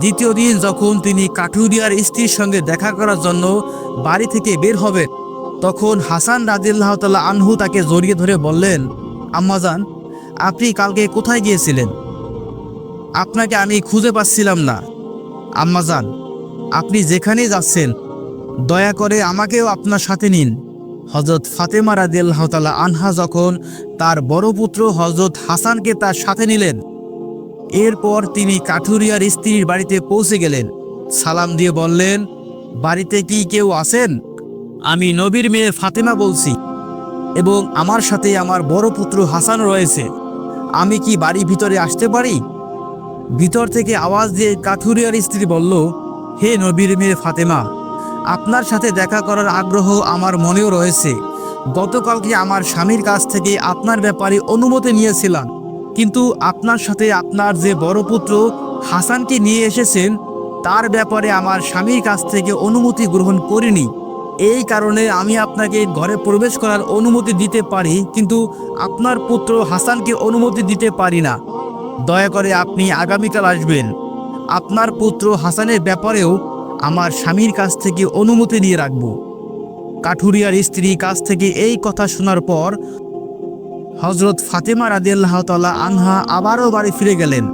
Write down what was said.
দ্বিতীয় দিন যখন তিনি কাঠুরিয়ার স্ত্রীর সঙ্গে দেখা করার জন্য বাড়ি থেকে বের হবেন, তখন হাসান রাদিয়াল্লাহু তাআলা আনহু তাকে জড়িয়ে ধরে বললেন, আম্মাজান, আপনি কালকে কোথায় গিয়েছিলেন? আপনাকে আমি খুঁজে পাচ্ছিলাম না। আম্মাজান, আপনি যেখানেই যাচ্ছেন দয়া করে আমাকেও আপনার সাথে নিন। হযরত ফাতেমা রাদিয়াল্লাহু তাআলা আনহা যখন তার বড় পুত্র হযরত হাসানকে তার সাথে নিলেন, এরপর তিনি কাঠুরিয়ার স্ত্রীর বাড়িতে পৌঁছে গেলেন। সালাম দিয়ে বললেন, বাড়িতে কি কেউ আছেন? আমি নবীর মেয়ে ফাতেমা বলছি এবং আমার সাথে আমার বড় পুত্র হাসান রয়েছে। আমি কি বাড়ির ভিতরে আসতে পারি? ভিতর থেকে আওয়াজ দিয়ে কাঠুরিয়ার স্ত্রী বলল, হে নবীর মেয়ে ফাতেমা, আপনার সাথে দেখা করার আগ্রহ আমার মনেও রয়েছে। গতকালকে আমার স্বামীর কাছ থেকে আপনার ব্যাপারে অনুমতি নিয়েছিলাম, কিন্তু আপনার সাথে আপনার যে বড় পুত্র হাসানকে নিয়ে এসেছেন তার ব্যাপারে আমার স্বামীর কাছ থেকে অনুমতি গ্রহণ করিনি। এই কারণে আমি আপনাকে ঘরে প্রবেশ করার অনুমতি দিতে পারি, কিন্তু আপনার পুত্র হাসানকে অনুমতি দিতে পারি না। দয়া করে আপনি আগামীকাল আসবেন। আপনার পুত্র হাসানের ব্যাপারেও আমার স্বামীর কাছ থেকে অনুমতি নিয়ে রাখব। কাঠুরিয়ার স্ত্রী কাছ থেকে এই কথা শোনার পর হযরত ফাতেমা রাদিয়াল্লাহু তাআলা আনহা আবারও বাড়ি ফিরে গেলেন।